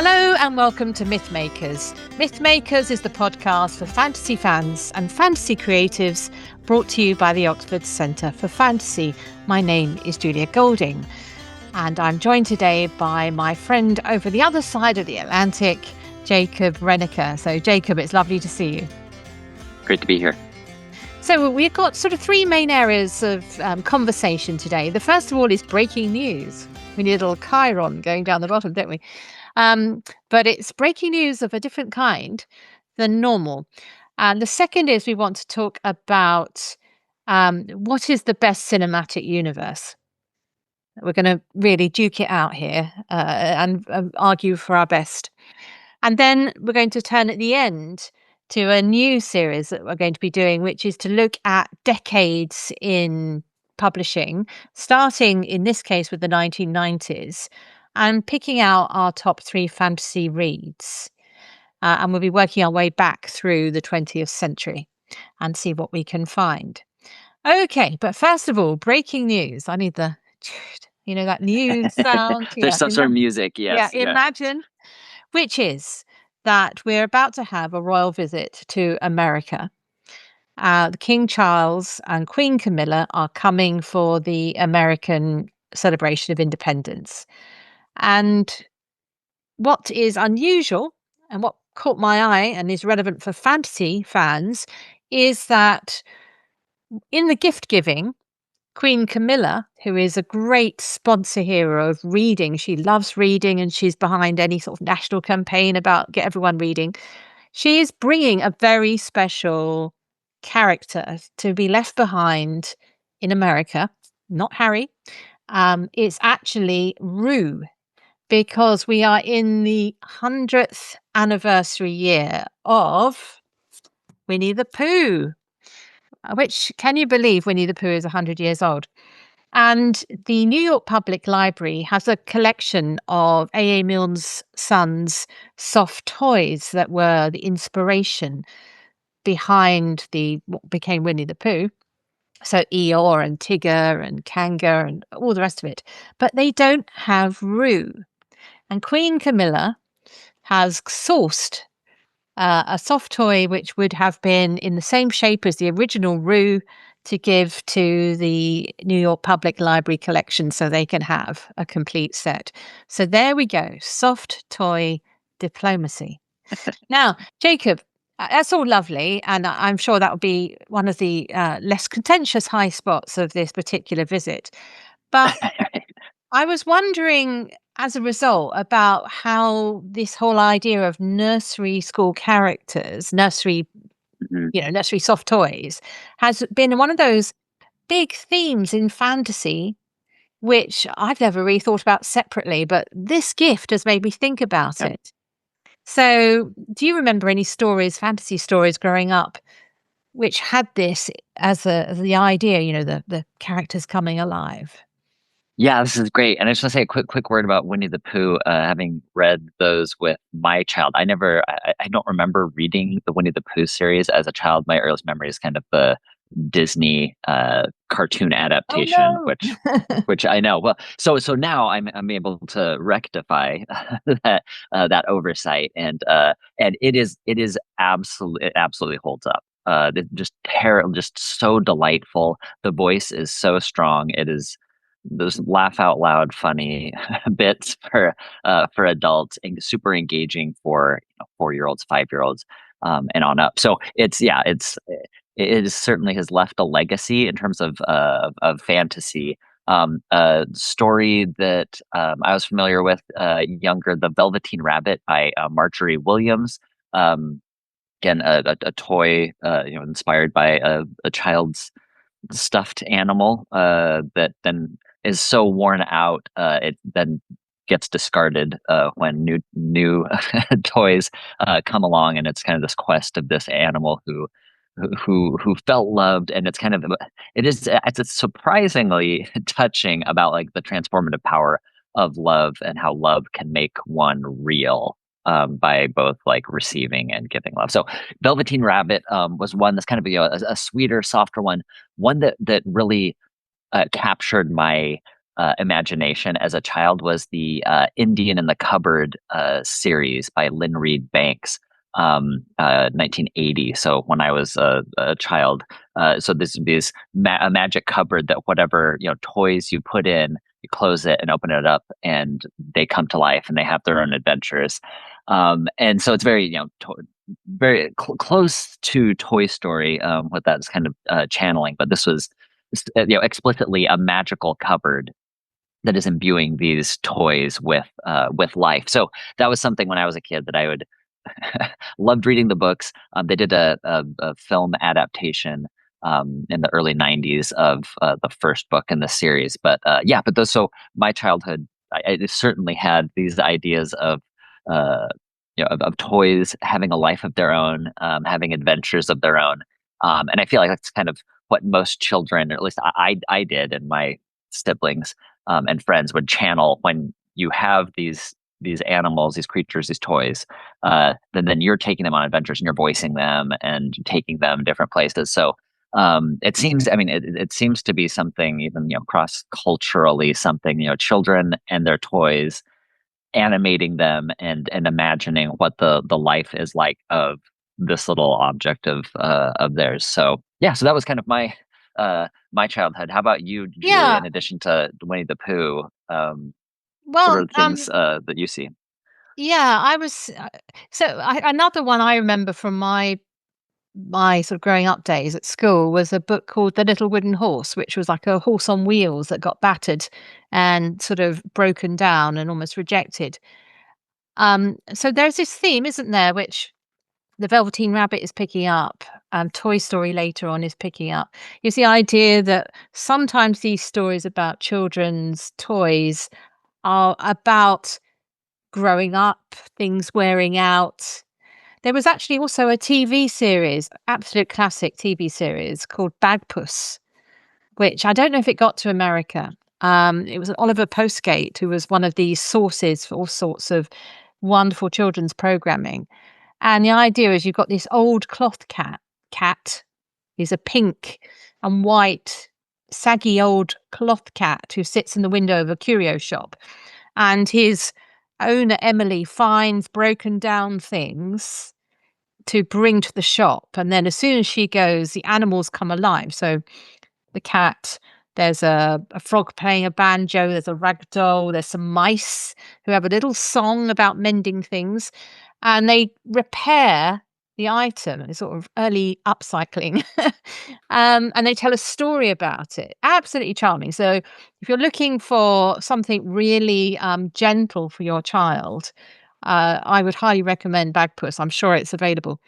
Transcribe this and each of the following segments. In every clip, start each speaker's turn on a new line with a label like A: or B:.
A: Hello and welcome to Mythmakers. Mythmakers is the podcast for fantasy fans and fantasy creatives, brought to you by the Oxford Centre for Fantasy. My name is Julia Golding, and I'm joined today by my friend over the other side of the Atlantic, Jacob Rennaker. So Jacob, it's lovely to see you.
B: Great to be here.
A: So we've got sort of three main areas of conversation today. The first of all is breaking news. We need a little chyron going down the bottom, don't we? But it's breaking news of a different kind than normal. And the second is we want to talk about what is the best cinematic universe. We're going to really duke it out here and argue for our best. And then we're going to turn at the end to a new series that we're going to be doing, which is to look at decades in publishing, starting in this case with the 1990s, and picking out our top 3 fantasy reads. And we'll be working our way back through the 20th century and see what we can find. Okay, but first of all, breaking news. I need that news sound.
B: There's some sort of music, yes.
A: Yeah, imagine. Which is that we're about to have a royal visit to America. The King Charles and Queen Camilla are coming for the American celebration of independence. And what is unusual and what caught my eye and is relevant for fantasy fans is that in the gift giving, Queen Camilla, who is a great sponsor hero of reading, she loves reading and she's behind any sort of national campaign about get everyone reading. She is bringing a very special character to be left behind in America, not Harry. It's actually Rue, because we are in the 100th anniversary year of Winnie the Pooh, which, can you believe Winnie the Pooh is 100 years old? And the New York Public Library has a collection of A.A. Milne's sons' soft toys that were the inspiration behind what became Winnie the Pooh. So Eeyore and Tigger and Kanga and all the rest of it. But they don't have Rue. And Queen Camilla has sourced a soft toy which would have been in the same shape as the original Rue to give to the New York Public Library collection so they can have a complete set. So there we go, soft toy diplomacy. Now, Jacob, that's all lovely, and I'm sure that will be one of the less contentious high spots of this particular visit. But I was wondering, as a result, about how this whole idea of nursery school characters, nursery soft toys, has been one of those big themes in fantasy, which I've never really thought about separately, but this gift has made me think about it. So do you remember any stories, fantasy stories growing up, which had this as the idea, the characters coming alive?
B: Yeah, this is great. And I just want to say a quick word about Winnie the Pooh. Having read those with my child, I don't remember reading the Winnie the Pooh series as a child. My earliest memory is kind of the Disney cartoon adaptation, which I know. Well, so now I'm able to rectify that oversight, and it absolutely holds up. Just so delightful. The voice is so strong. It is those laugh out loud funny bits for adults and super engaging for 4-year-olds, 5-year-olds, and on up. So it certainly has left a legacy in terms of fantasy. A story that I was familiar with younger, The Velveteen Rabbit by Marjorie Williams. Again, a toy inspired by a child's stuffed animal that then is so worn out it then gets discarded when new toys come along, and it's kind of this quest of this animal who felt loved, and it's surprisingly touching about like the transformative power of love and how love can make one real by both like receiving and giving love. So Velveteen Rabbit was one that's kind of a sweeter, softer one that really captured my imagination as a child was the Indian in the Cupboard series by Lynn Reed Banks, 1980. So when I was a child, so this would be a magic cupboard that whatever toys you put in, you close it and open it up, and they come to life and they have their own adventures. And so it's very very close to Toy Story, what that's kind of channeling, but this was explicitly a magical cupboard that is imbuing these toys with life. So that was something when I was a kid that I would loved reading the books. They did a film adaptation in the early '90s of the first book in the series. But yeah, but those so my childhood, I certainly had these ideas of uh, of toys having a life of their own, having adventures of their own, and I feel like that's kind of what most children, or at least I did, and my siblings and friends would channel when you have these animals, these creatures, these toys, then you're taking them on adventures and you're voicing them and taking them different places. So it seems, I mean, it seems to be something even, cross culturally, something, children and their toys, animating them and imagining what the life is like of this little object of theirs. So yeah, so that was kind of my childhood. How about you, Julia?
A: Yeah.
B: In addition to Winnie the Pooh, what
A: Well,
B: are the things that you see?
A: yeah, I was another one I remember from my sort of growing up days at school was a book called The Little Wooden Horse, which was like a horse on wheels that got battered and sort of broken down and almost rejected. So there's this theme, isn't there, which the Velveteen Rabbit is picking up, Toy Story later on is picking up. Is the idea that sometimes these stories about children's toys are about growing up, things wearing out. There was actually also a TV series, absolute classic TV series called Bagpuss, which I don't know if it got to America. It was Oliver Postgate, who was one of the sources for all sorts of wonderful children's programming. And the idea is you've got this old cloth cat. He's a pink and white, saggy old cloth cat who sits in the window of a curio shop. And his owner, Emily, finds broken down things to bring to the shop. And then as soon as she goes, the animals come alive. So the cat, there's a frog playing a banjo, there's a rag doll, there's some mice who have a little song about mending things, and they repair the item. It's sort of early upcycling. And they tell a story about it. Absolutely charming. So if you're looking for something really gentle for your child, I would highly recommend Bagpuss. I'm sure it's available.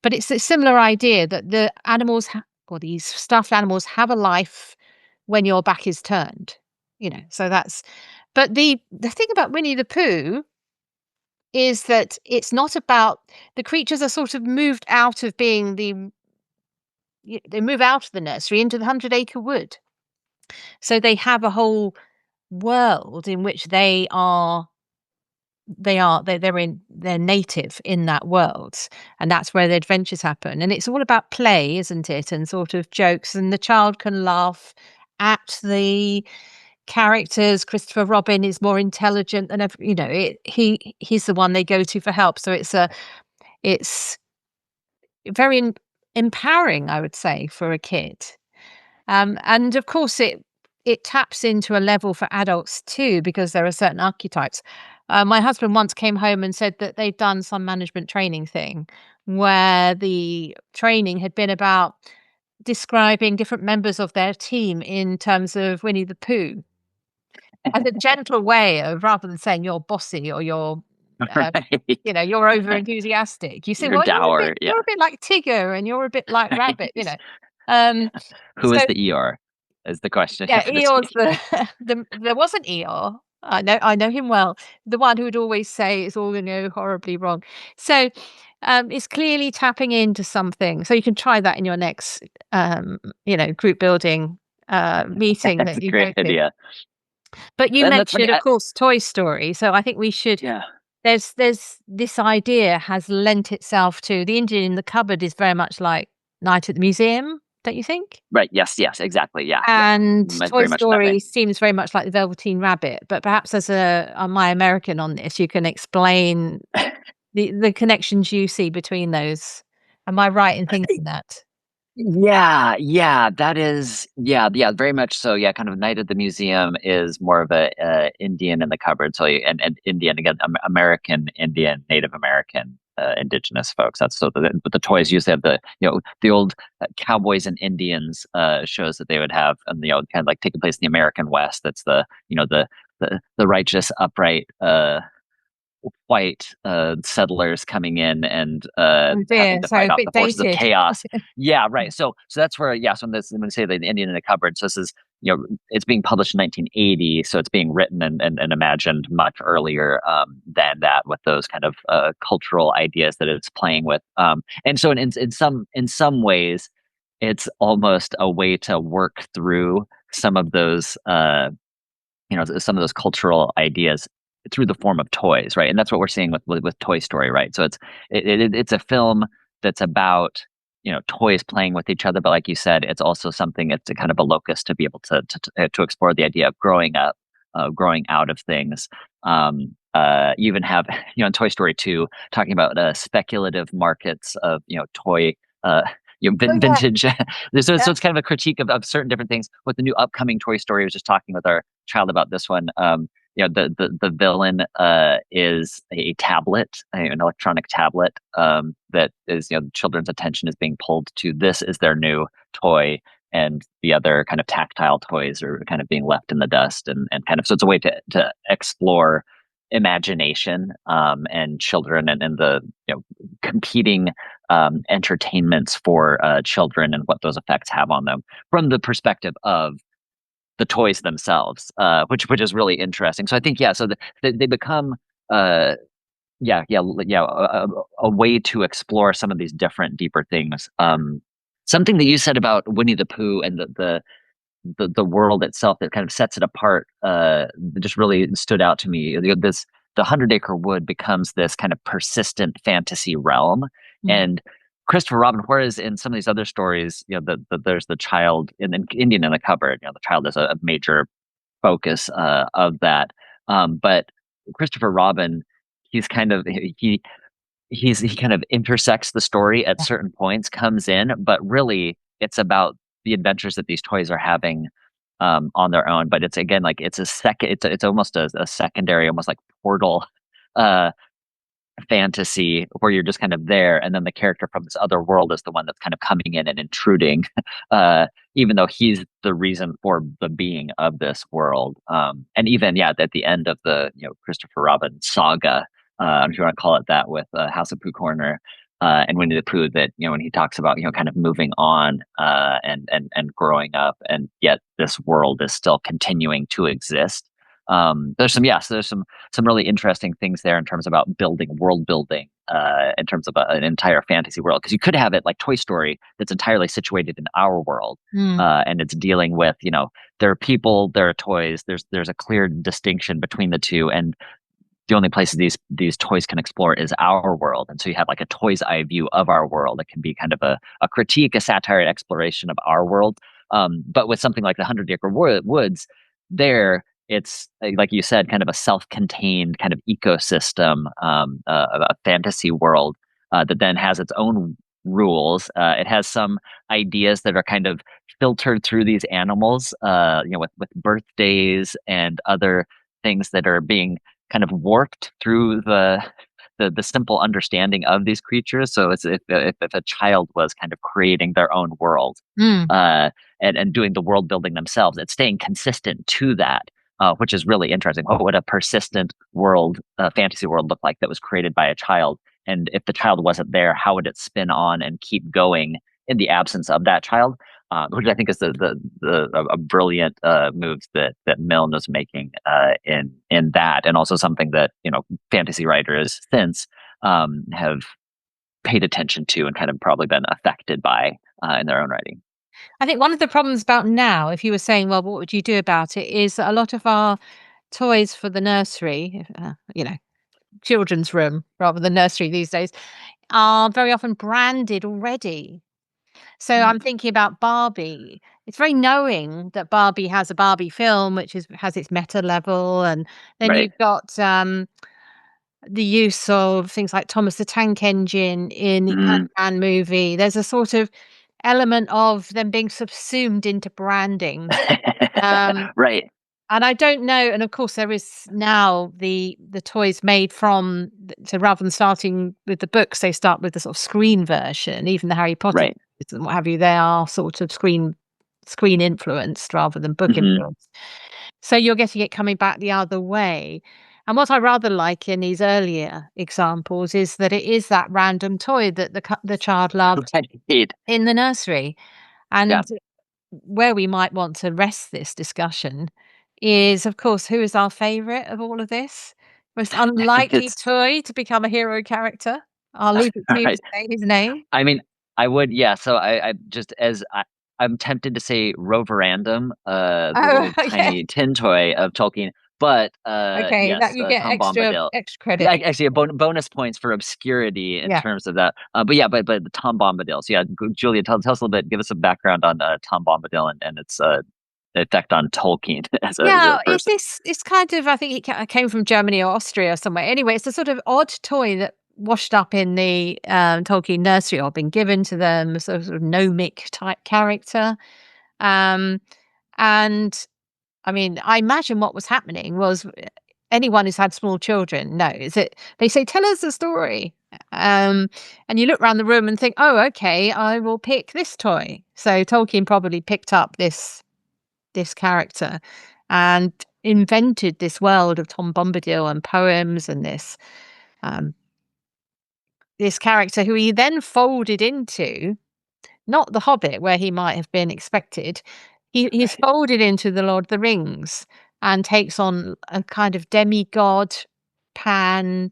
A: But it's a similar idea that the animals or these stuffed animals have a life when your back is turned, so that's but the thing about Winnie the Pooh is that it's not about the creatures are sort of moved out of being they move out of the nursery into the 100-acre wood. So they have a whole world in which they're native in that world, and that's where the adventures happen, and it's all about play, isn't it, and sort of jokes, and the child can laugh at the characters. Christopher Robin is more intelligent than ever, he's the one they go to for help, so it's very empowering, I would say, for a kid. And of course, it taps into a level for adults too, because there are certain archetypes. My husband once came home and said that they'd done some management training thing where the training had been about describing different members of their team in terms of Winnie the Pooh as a gentle way of, rather than saying you're bossy or uh,
B: Right.
A: you're over enthusiastic. You say,
B: You're
A: well,
B: dour. Yeah.
A: you're a bit like Tigger, and you're a bit like Rabbit.
B: Right.
A: Um,
B: Who
A: so
B: is the ER? Is the question you
A: yeah,
B: have to
A: Eeyore's
B: see.
A: there was an Eeyore. I know him well. The one who would always say it's all horribly wrong. So it's clearly tapping into something. So you can try that in your next group building meeting
B: That's
A: that
B: a
A: you go
B: great
A: to.
B: idea.
A: But you
B: And that's funny.
A: mentioned, of course, Toy Story. So I think we should.
B: Yeah.
A: There's this idea has lent itself to the Indian in the cupboard is very much like Night at the Museum. don't you think?
B: Right. Yes. Yes. Exactly. Yeah. Yeah.
A: And Toy
B: Very much in that
A: Story
B: vein.
A: seems very much like the Velveteen Rabbit, but perhaps as a my American on this, you can explain the connections you see between those. Am I right in thinking that?
B: Yeah, yeah, that is, yeah, yeah, very much so. Yeah, kind of Night at the Museum is more of a Indian in the cupboard. So and Indian again, American Indian, Native American, indigenous folks. That's so but the toys usually have the the old cowboys and Indians shows that they would have, and kind of like taking place in the American West. That's the the righteous upright white settlers coming in and
A: Oh
B: having
A: dear,
B: to
A: so
B: fight
A: a
B: off
A: bit
B: the forces of
A: dated.
B: chaos. Yeah, right. So that's where, yeah. So when we say the Indian in the cupboard, so this is it's being published in 1980, so it's being written and imagined much earlier than that, with those kind of cultural ideas that it's playing with. And so in some ways, it's almost a way to work through some of those some of those cultural ideas through the form of toys, right? And that's what we're seeing with Toy Story, right? So it's a film that's about toys playing with each other, but like you said, it's also something, it's a kind of a locus to be able to explore the idea of growing up, growing out of things. You even have in Toy Story 2 talking about speculative markets of toy. Uh,
A: Oh yeah,
B: vintage. So
A: yeah.
B: it's kind of a critique of certain different things. With the new upcoming Toy Story, I was just talking with our child about this one. The villain is a tablet, an electronic tablet, that is, children's attention is being pulled to. This is their new toy, and the other kind of tactile toys are kind of being left in the dust, and kind of, so it's a way to explore imagination, and children, and the competing entertainments for children, and what those effects have on them from the perspective of the toys themselves, which is really interesting. So I think, yeah, so they become uh, yeah, a way to explore some of these different, deeper things. Something that you said about Winnie the Pooh and the world itself that kind of sets it apart, just really stood out to me. The 100 Acre Wood becomes this kind of persistent fantasy realm,
A: Mm.
B: and Christopher Robin, whereas in some of these other stories, there's the child in Indian in the cupboard. The child is a major focus of that. But Christopher Robin, he's kind of he kind of intersects the story at certain points, comes in, but really it's about the adventures that these toys are having on their own. But it's, again, like it's a second, it's almost a secondary, almost like portal uh, fantasy, where you're just kind of there, and then the character from this other world is the one that's kind of coming in and intruding, even though he's the reason for the being of this world. And even, yeah, at the end of the Christopher Robin saga, if you want to call it that, with House of Pooh Corner, and Winnie the Pooh, that when he talks about kind of moving on, and growing up, and yet this world is still continuing to exist. There's some, yes, there's some really interesting things there in terms about world building, in terms of an entire fantasy world. Because you could have it like Toy Story, that's entirely situated in our world,
A: Mm.
B: and it's dealing with, there are people, there are toys. There's a clear distinction between the two, and the only places these toys can explore is our world. And so you have like a toy's eye view of our world. It can be kind of a critique, a satire, an exploration of our world. But with something like the 100 Acre Woods, there it's, like you said, kind of a self-contained kind of ecosystem, a fantasy world, that then has its own rules. It has some ideas that are kind of filtered through these animals, with birthdays and other things that are being kind of warped through the simple understanding of these creatures. So it's, if a child was kind of creating their own world,
A: Mm.
B: uh, and doing the world building themselves, it's staying consistent to that, which is really interesting. What would a persistent world, fantasy world, look like that was created by a child? And if the child wasn't there, how would it spin on and keep going in the absence of that child? Which I think is a brilliant move that Milne was making, in that, and also something that fantasy writers since have paid attention to, and kind of probably been affected by in their own writing.
A: I think one of the problems about now, if you were saying, well, what would you do about it, is that a lot of our toys for the nursery, children's room rather than nursery these days, are very often branded already. So I'm
B: Mm.
A: thinking about Barbie. It's very knowing that Barbie has a Barbie film, which has its meta level, and then
B: Right.
A: you've got the use of things like Thomas the Tank Engine in the
B: Mm.
A: Ant-Man movie. There's a sort of element of them being subsumed into branding. Um,
B: Right.
A: and I don't know, and of course there is now the toys made from so rather than starting with the books, they start with the sort of screen version. Even the Harry Potter
B: Right.
A: toys and what have you, they are sort of screen influenced rather than book
B: Hmm.
A: influenced. So you're getting it coming back the other way. And what I rather like in these earlier examples is that it is that random toy that the child loved
B: Right.
A: in the nursery.
B: Yeah.
A: And where we might want to rest this discussion is, of course, who is our favorite of all of this? Most unlikely
B: It's
A: toy to become a hero character? I'll leave it to you to
B: right.
A: say his name.
B: I mean, I would, yeah. So I just as I'm tempted to say Roverandom, the
A: Oh,
B: little
A: yeah.
B: tiny tin toy of Tolkien, but
A: Okay, that
B: yes,
A: you get
B: Tom
A: extra
B: Bombadil.
A: extra
B: Yeah,
A: credit.
B: actually, a bonus points for obscurity in
A: Yeah.
B: terms of that. But yeah, but the Tom Bombadil. So yeah, Julia, tell us a little bit. Give us some background on Tom Bombadil and its effect on Tolkien as a
A: Yeah,
B: person.
A: it's kind of I think it came from Germany or Austria or somewhere. Anyway, it's a sort of odd toy that washed up in the Tolkien nursery or been given to them, sort of gnomic type character. Um, and I mean, I imagine what was happening was anyone who's had small children knows that they say, "Tell us a story," um, and you look around the room and think, "Oh, okay, I will pick this toy." So Tolkien probably picked up this character and invented this world of Tom Bombadil and poems and um, this character who he then folded into not the Hobbit where he might have been expected. He's
B: Right.
A: folded into the Lord of the Rings and takes on a kind of demigod, Pan,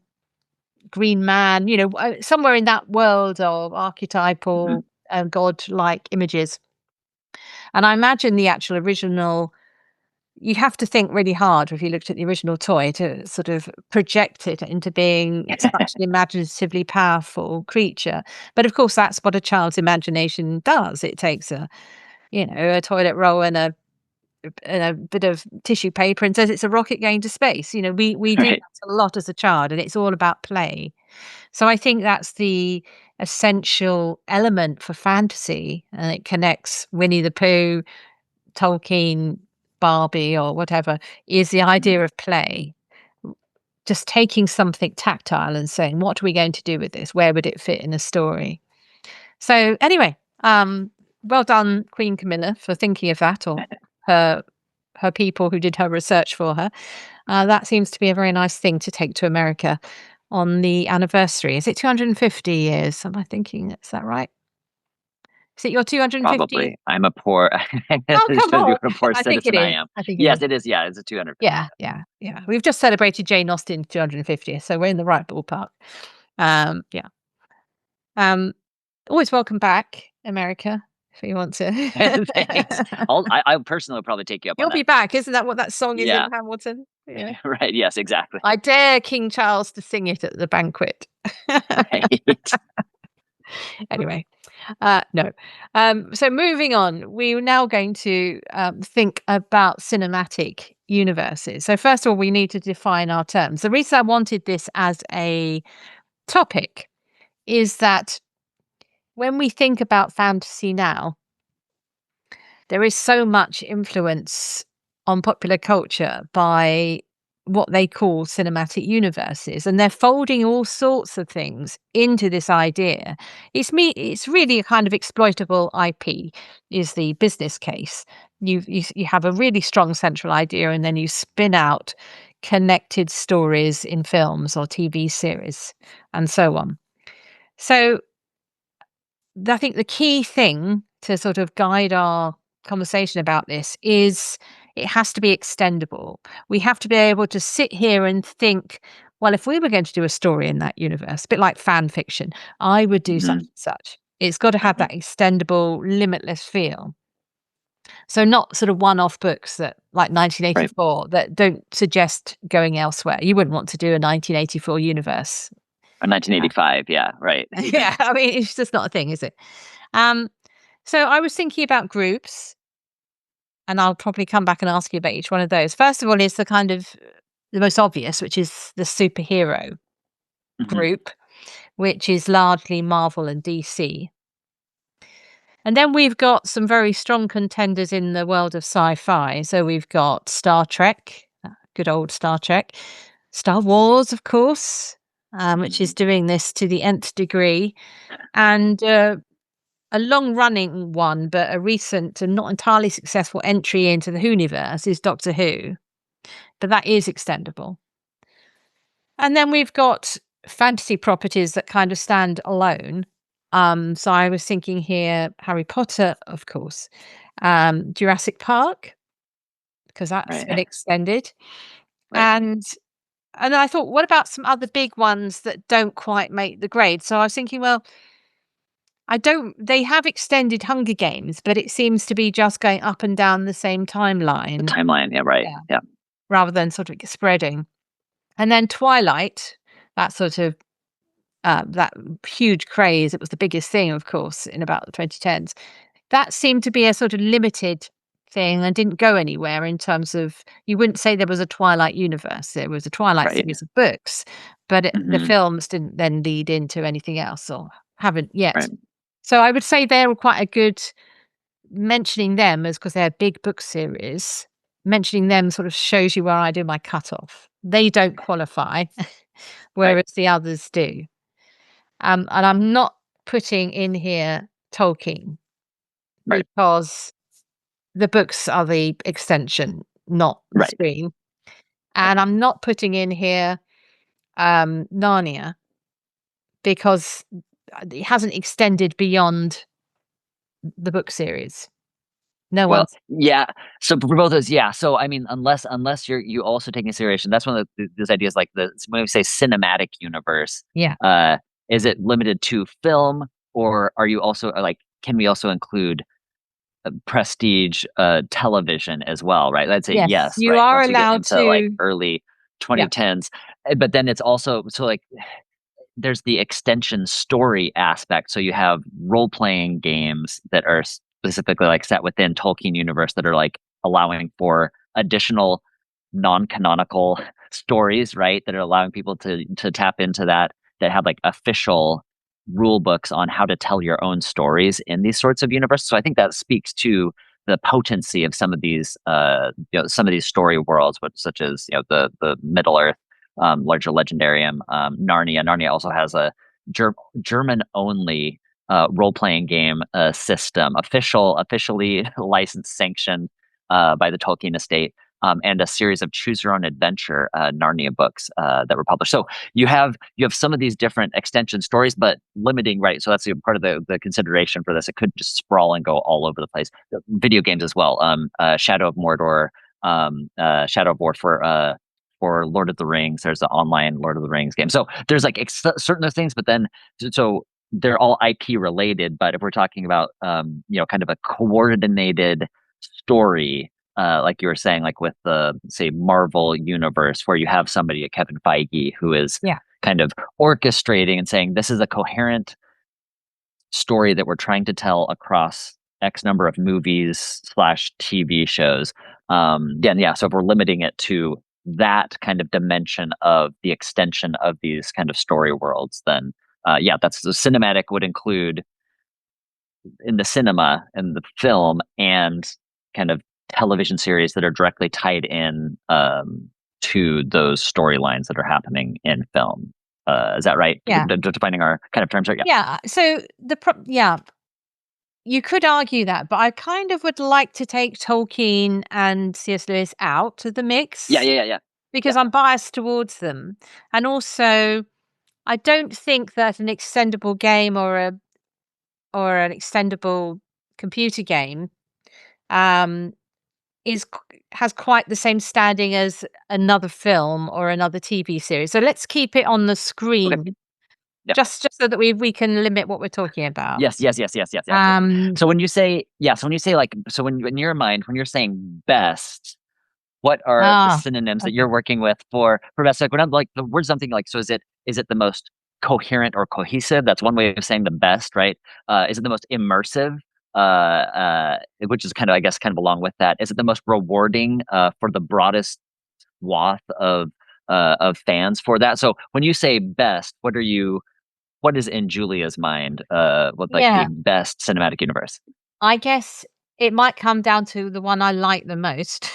A: Green Man, somewhere in that world of
B: Hmm.
A: archetypal god-like images. And I imagine the actual original you have to think really hard if you looked at the original toy to sort of project it into being such an imaginatively powerful creature. But of course, that's what a child's imagination does. It takes a toilet roll and a bit of tissue paper and says it's a rocket going to space. We do
B: Right.
A: that a lot as a child, and it's all about play. So I think that's the essential element for fantasy, and it connects Winnie the Pooh, Tolkien, Barbie, or whatever, is the
B: Mhm.
A: idea of play. Just taking something tactile and saying, "What are we going to do with this? Where would it fit in a story?" So anyway, well done, Queen Camilla, for thinking of that, or her her people who did her research for her. That seems to be a very nice thing to take to America on the anniversary. Is it 250 years? Am I thinking, is that right? Is it your 250?
B: Probably. I'm a poor.
A: Oh,
B: It
A: come
B: shows you
A: on.
B: what a poor
A: I think it
B: citizen I
A: is.
B: am.
A: I think it
B: Yes,
A: is.
B: it is. Yeah, it's a 250.
A: Yeah, yeah, yeah. We've just celebrated Jane Austen's 250th, so we're in the right ballpark. Yeah. Um, Always welcome back, America, if you want to.
B: Thanks. I personally will probably take you up on
A: You'll
B: that.
A: be back. Isn't that what that song is
B: Yeah.
A: in Hamilton? Yeah.
B: Right. Yes. Exactly.
A: I dare King Charles to sing it at the banquet.
B: Right.
A: Anyway, no. So moving on, we're now going to think about cinematic universes. So first of all, we need to define our terms. The reason I wanted this as a topic is that when we think about fantasy now, there is so much influence on popular culture by what they call cinematic universes, and they're folding all sorts of things into this idea. It's really a kind of exploitable IP is the business case. You have a really strong central idea and then you spin out connected stories in films or TV series and so on. So I think the key thing to sort of guide our conversation about this is it has to be extendable. We have to be able to sit here and think, well, if we were going to do a story in that universe, a bit like fan fiction, I would do such
B: Hmm.
A: and such. It's got to have that extendable, limitless feel. So not sort of one-off books that like
B: Right.
A: 1984 that don't suggest going elsewhere. You wouldn't want to do a 1984 universe.
B: Or 1985. Yeah. Right. Even.
A: Yeah, I mean, it's just not a thing, is it? Um, So I was thinking about groups, and I'll probably come back and ask you about each one of those. First of all, is the kind of the most obvious, which is the superhero
B: Hmm.
A: group, which is largely Marvel and DC. And then we've got some very strong contenders in the world of sci-fi. So we've got Star Trek, good old Star Trek, Star Wars, of course, which is
B: Hmm.
A: doing this to the nth degree, and a long-running one, but a recent and not entirely successful entry into the Whoniverse is Doctor Who, but that is extendable. And then we've got fantasy properties that kind of stand alone. So I was thinking here Harry Potter, of course, Jurassic Park, because that's been
B: Right.
A: extended.
B: Right.
A: And I thought, what about some other big ones that don't quite make the grade? So I was thinking, well, I don't they have extended Hunger Games, but it seems to be just going up and down the same
B: The
A: timeline.
B: timeline. Yeah. Right.
A: Yeah.
B: Yeah.
A: Rather than sort of spreading. And then Twilight, that sort of that huge craze. It was the biggest thing, of course, in about the 2010s. That seemed to be a sort of limited thing and didn't go anywhere in terms of you wouldn't say there was a Twilight universe. There was a Twilight
B: Right.
A: series of books, but the
B: Hmm.
A: films didn't then lead into anything else or haven't yet.
B: Right.
A: So I would say they're quite a good mentioning them as because they're big book series. Mentioning them sort of shows you where I do my cutoff. They don't qualify,
B: Right.
A: whereas the others do. And I'm not putting in here Tolkien
B: Right.
A: because the books are the extension, not the
B: Right.
A: screen.
B: Right.
A: And I'm not putting in here Narnia because it hasn't extended beyond the book series. No
B: Well,
A: one's,
B: yeah. So for both those, yeah. So I mean, unless you also take into consideration, that's one of those ideas like the when we say cinematic universe,
A: yeah.
B: uh, is it limited to film, or are you also like can we also include prestige television as well, right? Let's say
A: Yes,
B: yes,
A: you
B: right.
A: are
B: Once you get
A: allowed
B: into like
A: to.
B: early
A: Yeah.
B: 2010s, but then it's also so like there's the extension story aspect. So you have role playing games that are specifically like set within Tolkien universe that are like allowing for additional non-canonical stories, right? That are allowing people to tap into that have like official rule books on how to tell your own stories in these sorts of universes. So I think that speaks to the potency of some of these some of these story worlds, such as the Middle Earth larger legendarium. Narnia also has a German only role playing game system, officially licensed, sanctioned by the Tolkien estate. And a series of choose your own adventure Narnia books that were published. So you have some of these different extension stories, but limiting, right? So that's part of the consideration for this. It could just sprawl and go all over the place. Video games as well. Shadow of Mordor, Shadow of War for Lord of the Rings. There's an online Lord of the Rings game. So there's like certain things, but then so they're all IP related. But if we're talking about kind of a coordinated story, like you were saying, like with the say Marvel universe, where you have somebody, a Kevin Feige, who is
A: Yeah.
B: kind of orchestrating and saying this is a coherent story that we're trying to tell across X number of movies slash TV shows. Yeah. So if we're limiting it to that kind of dimension of the extension of these kind of story worlds, then yeah, that's the cinematic would include in the cinema and the film and kind of television series that are directly tied in to those storylines that are happening in film. Is that right?
A: Yeah.
B: Defining our kind of terms, right? Yeah.
A: Yeah. So yeah, you could argue that, but I kind of would like to take Tolkien and C.S. Lewis out of the
B: Yeah.
A: mix
B: Yeah. Yeah. Yeah. Yeah.
A: because I'm biased towards them. And also, I don't think that an extendable game or an extendable computer game um, has quite the same standing as another film or another TV series. So let's keep it on the
B: Okay.
A: screen,
B: Yeah.
A: just so that we can limit what we're talking about.
B: Yes, yes, yes, yes, yes, absolutely.
A: Um,
B: So when you say, yeah, so when you say like, so when in your mind, when you're saying best, what are the
A: ah,
B: synonyms that
A: okay.
B: you're working with for best? Like when I'm like the word something like, so is it the most coherent or cohesive? That's one way of saying the best, right? Is it the most immersive? which is kind of, I guess, kind of along with that. Is it the most rewarding for the broadest swath of fans for that? So when you say best, what is in Julia's mind with like the
A: Yeah,
B: best cinematic universe?
A: I guess it might come down to the one I like the most.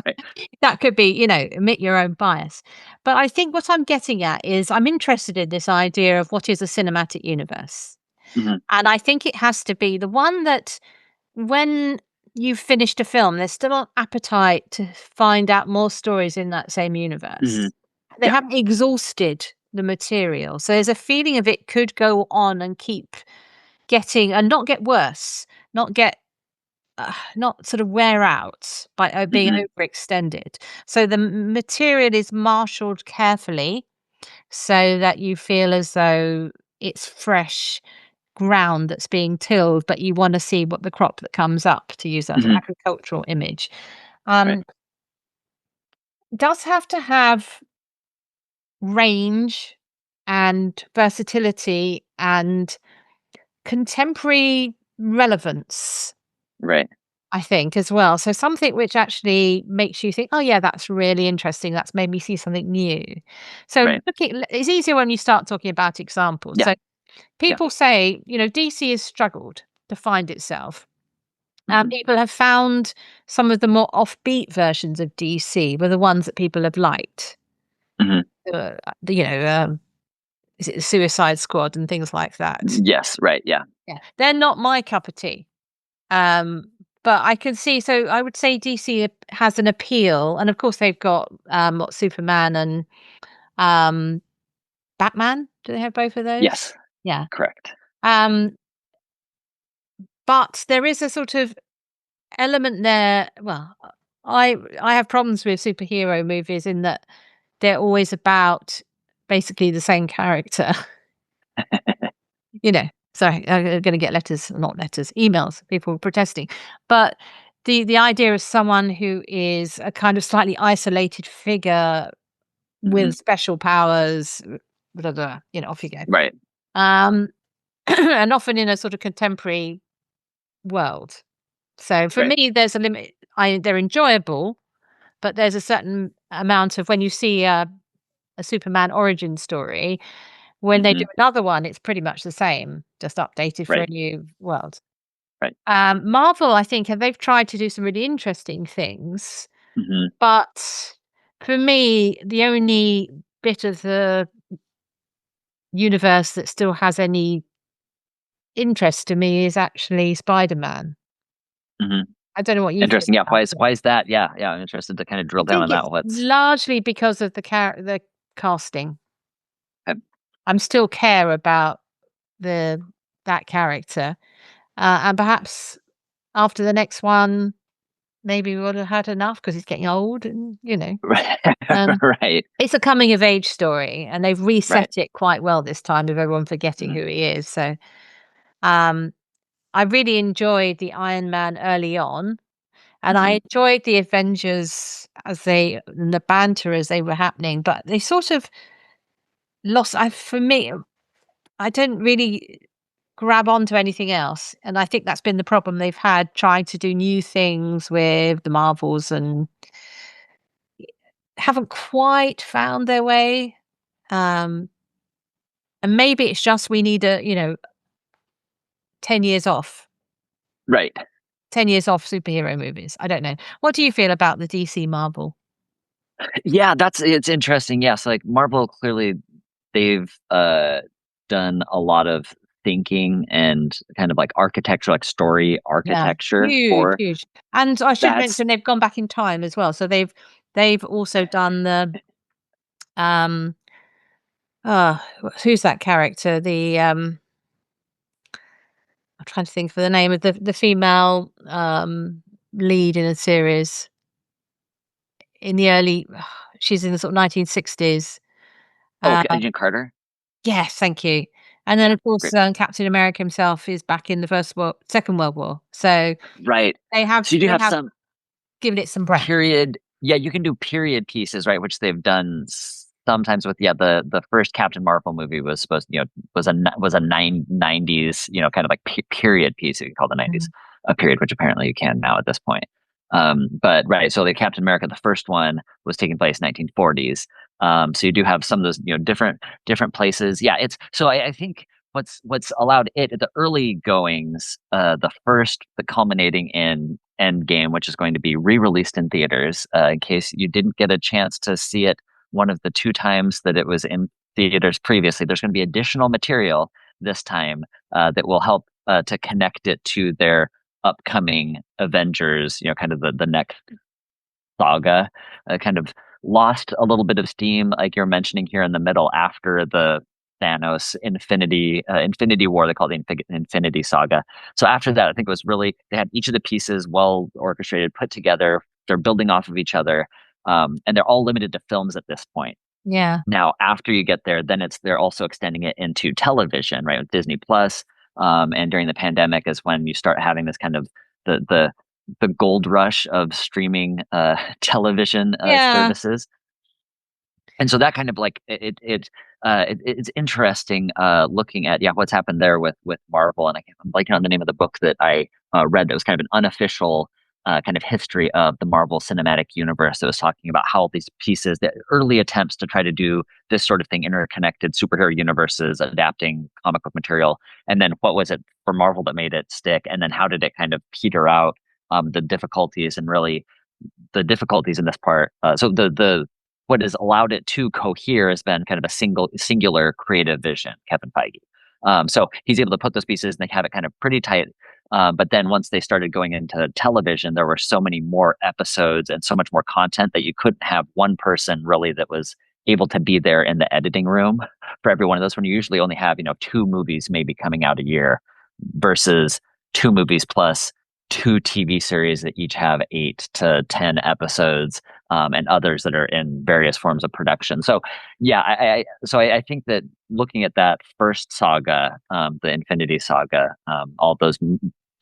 B: Right.
A: That could be, admit your own bias. But I think what I'm getting at is I'm interested in this idea of what is a cinematic universe.
B: Hmm.
A: And I think it has to be the one that when you've finished a film, there's still an appetite to find out more stories in that same
B: Hmm.
A: universe. They
B: Yeah.
A: haven't exhausted the material. So there's a feeling of it could go on and keep getting and not get worse, not get not sort of wear out by being
B: Hmm.
A: overextended. So the material is marshaled carefully so that you feel as though it's fresh ground that's being tilled, but you want to see what the crop that comes up, to use that
B: Hmm.
A: agricultural image.
B: Right.
A: Um, does have to have range and versatility and contemporary relevance,
B: Right.
A: I think, as well. So something which actually makes you think, "Oh, yeah, that's really interesting. That's made me see something new." So
B: Right.
A: it's easier when you start talking about examples.
B: Yeah.
A: So
B: Yeah.
A: people say, DC has struggled to find itself.
B: Hmm.
A: People have found some of the more offbeat versions of DC were the ones that people have liked.
B: Hmm.
A: Uh, you know, um, is it the Suicide Squad and things like that?
B: Yes. Right. Yeah.
A: Yeah, they're not my cup of tea. Um, but I can see. So I would say DC has an appeal, and of course they've got what Superman and um, Batman. Do they have both of those?
B: Yes.
A: Yeah.
B: Correct.
A: Um, but there is a sort of element there. Well, I have problems with superhero movies in that they're always about basically the same character. You know, sorry, I'm gonna get letters, not letters, emails, people protesting. But the idea of someone who is a kind of slightly isolated figure
B: Hmm.
A: with special powers, blah, blah, off you go.
B: Right.
A: Um, and often in a sort of contemporary world. So for
B: Right.
A: me, there's a limit. They're enjoyable, but there's a certain amount of when you see a Superman origin story, when they do
B: Hmm.
A: another one, it's pretty much the same, just updated for a
B: Right.
A: new world.
B: Right.
A: Marvel, I think, they've tried to do some really interesting things,
B: Hmm.
A: but for me, the only bit of the universe that still has any interest to me is actually Spider-Man.
B: Hmm.
A: I don't know what you feel
B: Interesting. Yeah.
A: about it.
B: Why is that? Yeah. Yeah. I'm interested to kind of
A: I
B: drill down
A: think
B: on
A: it's
B: that. What's
A: largely because of the casting.
B: uh,
A: I'm still care about the that character, and perhaps after the next one, maybe we would have had enough because he's getting old and,
B: right.
A: um,
B: Right.
A: it's a coming of age story, and they've
B: Right.
A: reset it quite well this time with everyone forgetting
B: Hmm.
A: who he is, so, um, I really enjoyed the Iron Man early on, and I
B: Hmm.
A: enjoyed the Avengers as they and the banter as they were happening, but they sort of lost for me, I didn't really grab onto anything else, and I think that's been the problem they've had trying to do new things with the Marvels and haven't quite found their way. Um, and maybe it's just we need 10 years off,
B: Right.
A: 10 years off superhero movies. I don't know. What do you feel about the DC Marvel?
B: Yeah, it's interesting. Yeah, so like Marvel clearly they've done a lot of thinking and kind of like architecture, like story
A: Yeah,
B: architecture
A: huge,
B: for
A: huge. And I should
B: that's
A: mention they've gone back in time as well. So they've also done the um who's that character? I'm trying to think for the name of the female lead in a series in the early she's in the sort of 1960s.
B: oh,
A: Uh,
B: Agent Carter.
A: yes, thank you. And then
B: Yeah,
A: of course
B: great.
A: Captain America himself is back in the Second World War. So
B: Right.
A: they have
B: So you do
A: they
B: have
A: have
B: some
A: given it some breath.
B: period. Yeah, you can do period pieces, right? Which they've done sometimes with the first Captain Marvel movie was supposed was a 90s kind of like period piece. You could call the 90s
A: Mm.
B: a period, which apparently you can now at this point. But right, so the Captain America, the first one was taking place 1940s. So you do have some of those different places. Yeah, it's so I think what's allowed it the early goings, the culminating in Endgame, which is going to be re-released in theaters. In case you didn't get a chance to see it one of the two times that it was in theaters previously, there's going to be additional material this time that will help to connect it to their upcoming Avengers, kind of the next saga, kind of lost a little bit of steam, like you're mentioning here in the middle after the Thanos Infinity War. They called it the Infinity Saga. So after that, I think it was really they had each of the pieces well orchestrated, put together. They're building off of each other, and they're all limited to films at this point.
A: Yeah.
B: Now, after you get there, then they're also extending it into television, right? With Disney Plus, and during the pandemic is when you start having this kind of the the the gold rush of streaming television
A: Yeah.
B: services. And so that kind of like it's interesting looking at what's happened there with Marvel. And I'm blanking on the name of the book that I read that was kind of an unofficial kind of history of the Marvel Cinematic Universe that was talking about how these pieces, the early attempts to try to do this sort of thing, interconnected superhero universes, adapting comic book material, and then what was it for Marvel that made it stick, and then how did it kind of peter out, the difficulties and really the difficulties in this part. So the what has allowed it to cohere has been kind of a singular creative vision, Kevin Feige. So he's able to put those pieces and they have it kind of pretty tight. But then once they started going into television, there were so many more episodes and so much more content that you couldn't have one person really that was able to be there in the editing room for every one of those, when you usually only have, two movies maybe coming out a year versus two movies plus two TV series that each have 8 to 10 episodes, and others that are in various forms of production. So, yeah, I think that looking at that first saga, the Infinity Saga, all those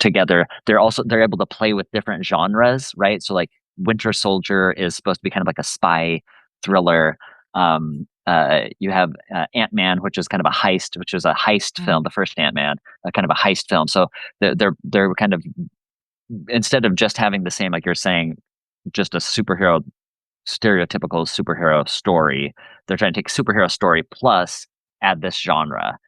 B: together, they're able to play with different genres, right? So, like Winter Soldier is supposed to be kind of like a spy thriller. You have Ant-Man, which is kind of a heist, which is a heist
A: Mm.
B: film, the first Ant-Man, kind of a heist film. So they're kind of, instead of just having the same, like you're saying, just a stereotypical superhero story, they're trying to take superhero story plus add this genre,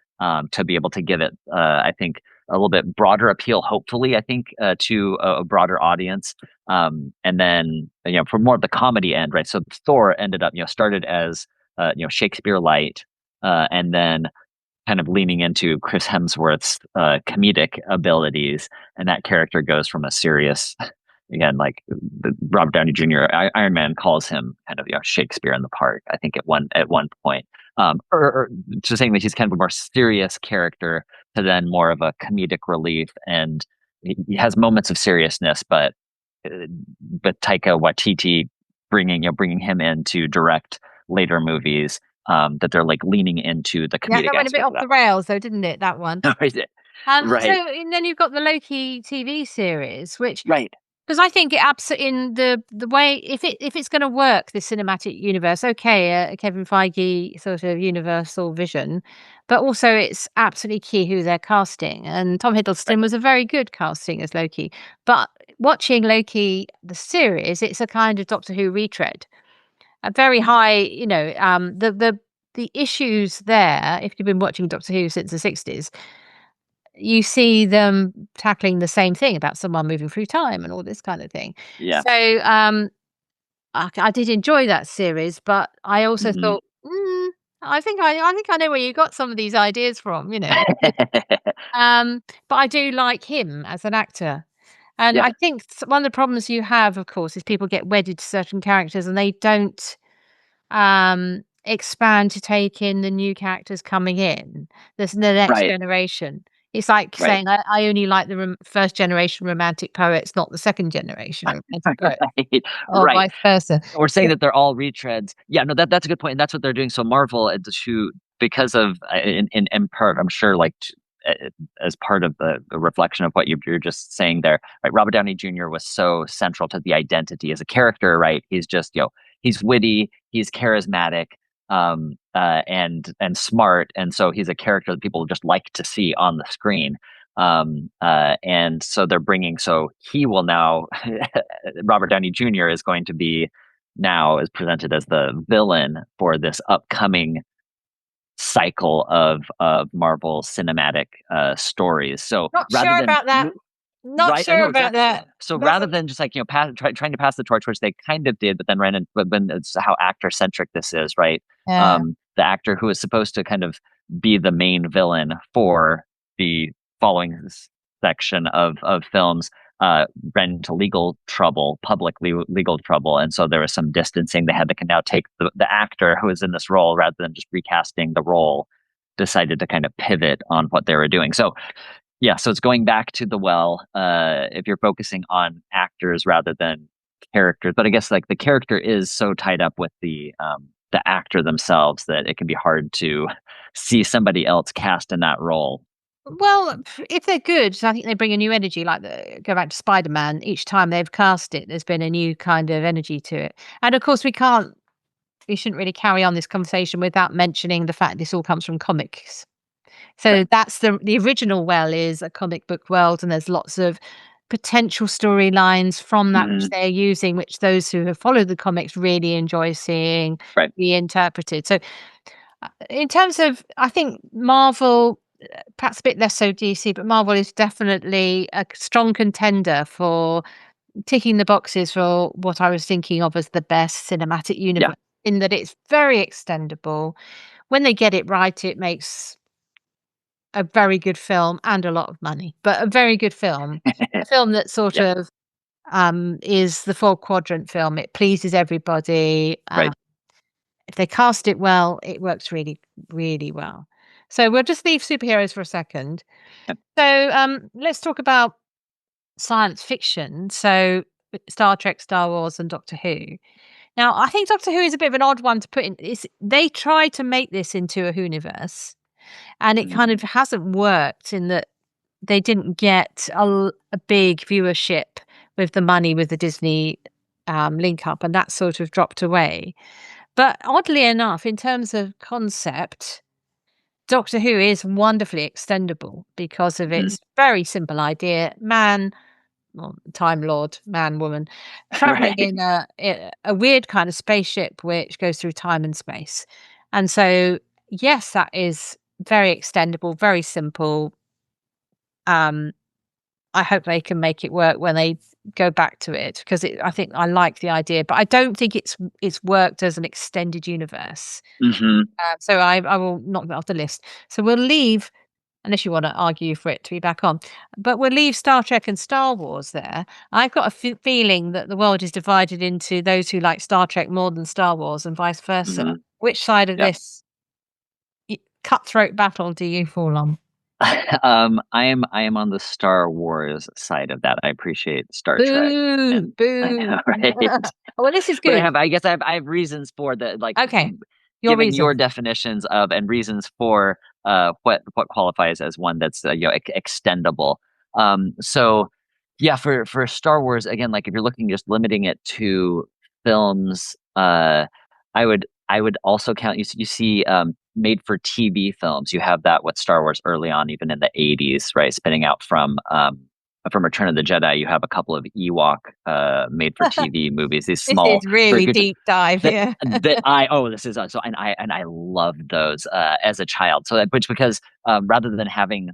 B: to be able to give it, I think, a little bit broader appeal, hopefully, I think, to a broader audience. And then, for more of the comedy end, right? So Thor ended up, started as, Shakespeare light, and then kind of leaning into Chris Hemsworth's comedic abilities, and that character goes from a serious, again, like Robert Downey Jr. Iron Man calls him kind of Shakespeare in the part. I think at one point, or just saying that he's kind of a more serious character to then more of a comedic relief, and he has moments of seriousness, uh, but Taika Waititi bringing him in to direct later movies, that they're like leaning into the
A: Yeah,
B: comedic
A: that went a bit
B: aspect of
A: off
B: that.
A: the rails though, didn't it, that one?
B: Right.
A: So
B: Right.
A: and then you've got the Loki TV series, which
B: Right.
A: because I think it in the way if it's gonna work, the cinematic universe, okay, Kevin Feige sort of universal vision, but also it's absolutely key who they're casting, and Tom
B: Right.
A: Hiddleston was a very good casting as Loki. But watching Loki, the series, it's a kind of Doctor Who retread. A very high, the issues there, if you've been watching Doctor Who since the 60s, you see them tackling the same thing about someone moving through time and all this kind of thing.
B: Yeah.
A: So, I did enjoy that series, but I also
B: Hmm.
A: thought, I think I know where you got some of these ideas from, but I do like him as an actor. And
B: Yeah.
A: I think one of the problems you have, of course, is people get wedded to certain characters and they don't expand to take in the new characters coming in. There's the next
B: Right.
A: generation. It's like
B: Right.
A: saying, I only like the first generation romantic poets, not the second generation romantic poets,
B: Right.
A: or
B: Right.
A: vice versa.
B: Or saying that they're all retreads. Yeah, no, that's a good point, and that's what they're doing. So Marvel, to because of in part, I'm sure, like as part of the reflection of what you're just saying there, right? Robert Downey Jr. was so central to the identity as a character, right? He's just, he's witty, he's charismatic, and smart, and so he's a character that people just like to see on the screen. And so they're bringing, so he will now, Robert Downey Jr. is going to be now is presented as the villain for this upcoming cycle of Marvel cinematic stories. So
A: Not
B: rather
A: sure
B: than
A: about that. Not
B: right, I
A: sure
B: know
A: about
B: exactly.
A: that.
B: So rather
A: Doesn't
B: than just like trying to pass the torch, which they kind of did, but then ran in, but when it's how actor centric this is, right?
A: yeah.
B: The actor who is supposed to kind of be the main villain for the following section of films ran into legal trouble, legal trouble, and so there was some distancing. They had to now take the actor who was in this role rather than just recasting the role. Decided to kind of pivot on what they were doing. So yeah, so it's going back to the well. If you're focusing on actors rather than characters, but I guess like the character is so tied up with the actor themselves that it can be hard to see somebody else cast in that role.
A: Well, if they're good, I think they bring a new energy. Like go back to Spider-Man. Each time they've cast it, there's been a new kind of energy to it. And of course, we shouldn't really carry on this conversation without mentioning the fact this all comes from comics.
B: Right.
A: So that's the original well is a comic book world, and there's lots of potential storylines from that which
B: Hmm.
A: they're using, which those who have followed the comics really enjoy seeing
B: Right.
A: reinterpreted. So, in terms of, I think Marvel, perhaps a bit less so DC, but Marvel is definitely a strong contender for ticking the boxes for what I was thinking of as the best cinematic
B: Yeah.
A: universe, in that it's very extendable. When they get it right, it makes a very good film and a lot of money, but a very good film. A film that sort
B: Yeah.
A: of, is the 4-quadrant film. It pleases everybody.
B: Right.
A: If they cast it well, it works really, really well. So we'll just leave superheroes for a second.
B: Yeah.
A: So, let's talk about science fiction. So, Star Trek, Star Wars, and Doctor Who. Now, I think Doctor Who is a bit of an odd one to put in. They try to make this into a Whoniverse, and it
B: Mhm.
A: kind of hasn't worked in that they didn't get a big viewership with the money with the Disney link up, and that sort of dropped away. But oddly enough, in terms of concept, Doctor Who is wonderfully extendable because of
B: Mhm.
A: its very simple idea: man, well, Time Lord, man, woman, traveling
B: Right.
A: in a weird kind of spaceship which goes through time and space. And so, yes, that is very extendable, very simple. Um, I hope they can make it work when they go back to it because I think I like the idea, but I don't think it's worked as an extended universe.
B: Hmm.
A: So I will knock that off the list. So we'll leave, unless you want to argue for it to be back on, but we'll leave Star Trek and Star Wars there. I've got a feeling that the world is divided into those who like Star Trek more than Star Wars and vice versa.
B: Hmm.
A: Which side of
B: Yeah.
A: this cutthroat battle do you fall on?
B: I am on the Star Wars side of that. I appreciate Star Trek,
A: Boo,
B: and I
A: boo.
B: know, right?
A: Well, this is
B: But
A: good.
B: I guess I have reasons for the like,
A: Okay, your
B: given your
A: reasons.
B: definitions of and reasons for what qualifies as one that's extendable. So yeah, for Star Wars again, like if you're looking just limiting it to films, I would also count you see made for TV films. You have that with Star Wars early on, even in the 80s, right? Spinning out from Return of the Jedi, you have a couple of Ewok made for TV movies, these
A: This
B: small
A: is really
B: creatures
A: deep dive
B: that
A: here.
B: this is so and I loved those as a child. So that which because rather than having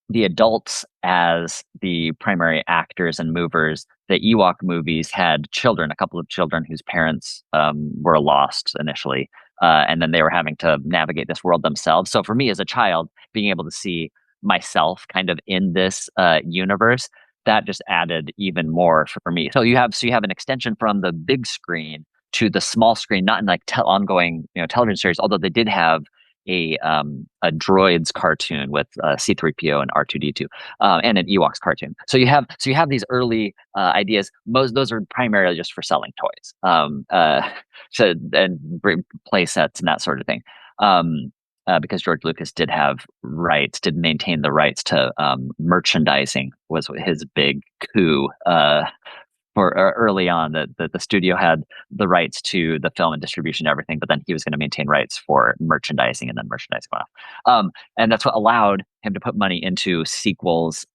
B: the adults as the primary actors and movers, the Ewok movies had children, a couple of children whose parents were lost initially. And then they were having to navigate this world themselves. So for me as a child, being able to see myself kind of in this universe, that just added even more for me. So you have an extension from the big screen to the small screen, not in like ongoing television series, although they did have a droids cartoon with C3PO and R2D2 and an Ewoks cartoon. So you have these early ideas. Most those are primarily just for selling toys, so and play sets and that sort of thing. Because George Lucas did maintain the rights to merchandising was his big coup for early on that the studio had the rights to the film and distribution and everything, but then he was going to maintain rights for merchandising and then merchandising went off. And that's what allowed him to put money into sequels,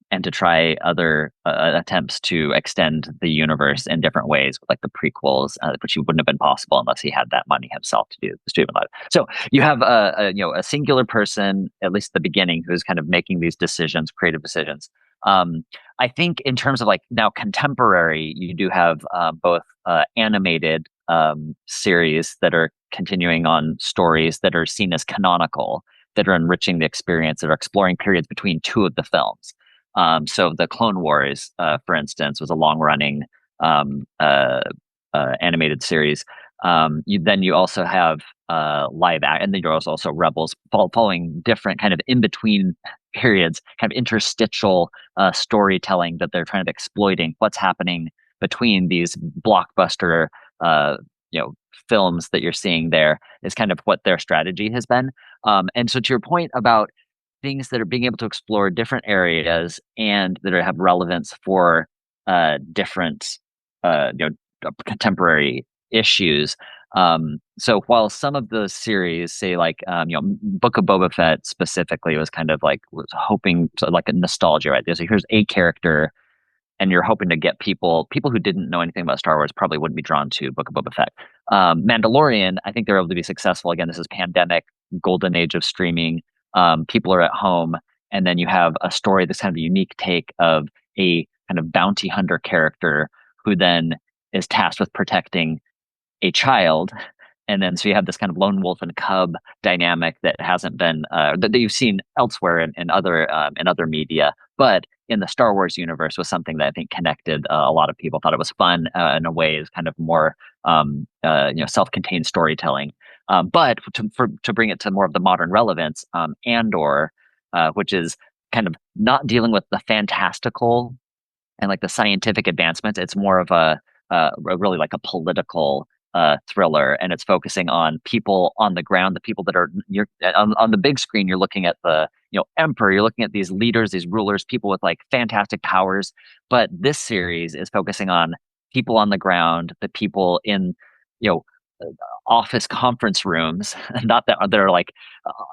B: and to try other attempts to extend the universe in different ways, like the prequels, which wouldn't have been possible unless he had that money himself to do the studio allowed. So you have a singular person, at least at the beginning, who's kind of making these decisions, creative decisions. Um, I think in terms of like now contemporary, you do have both animated series that are continuing on stories that are seen as canonical, that are enriching the experience, that are exploring periods between two of the films. So the Clone Wars, for instance, was a long-running um, uh, animated series. You also have and then you're also Rebels following different kind of in between periods, kind of interstitial storytelling that they're kind of exploiting what's happening between these blockbuster, uh, you know, films that you're seeing there is kind of what their strategy has been. And so to your point about things that are being able to explore different areas and that have relevance for different contemporary issues. So while some of the series, say like Book of Boba Fett specifically, was kind of like was hoping to, like a nostalgia, right? So here's a character and you're hoping to get people who didn't know anything about Star Wars probably wouldn't be drawn to Book of Boba Fett. Mandalorian, I think they're able to be successful. Again, this is pandemic, golden age of streaming. People are at home, and then you have a story that's kind of a unique take of a kind of bounty hunter character who then is tasked with protecting a child. And then so you have this kind of lone wolf and cub dynamic that hasn't been that you've seen elsewhere in other media, but in the Star Wars universe was something that I think connected a lot of people. Thought it was fun in a way, is kind of more self-contained storytelling. But to bring it to more of the modern relevance, Andor, which is kind of not dealing with the fantastical and like the scientific advancements. It's more of really like a political thriller, and it's focusing on people on the ground, the people that are you're on the big screen. You're looking at the emperor, you're looking at these leaders, these rulers, people with like fantastic powers. But this series is focusing on people on the ground, the people in you know office conference rooms, not that they're like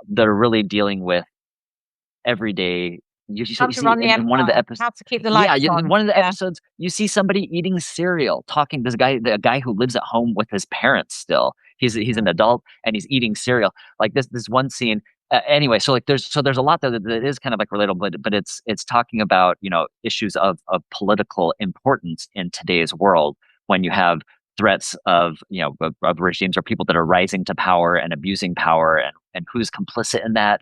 B: they're really dealing with everyday. You
A: How to
B: see
A: run the
B: in one of the
A: empire,
B: episodes,
A: how to keep the
B: yeah,
A: lights
B: in
A: on.
B: one of the
A: Yeah.
B: episodes, you see somebody eating cereal, talking. This guy, the guy who lives at home with his parents still. He's an
A: Mm.
B: adult and he's eating cereal. Like this one scene. Anyway, so like there's a lot that is kind of like relatable, but it's talking about issues of political importance in today's world when you have threats of of regimes or people that are rising to power and abusing power, and who's complicit in that.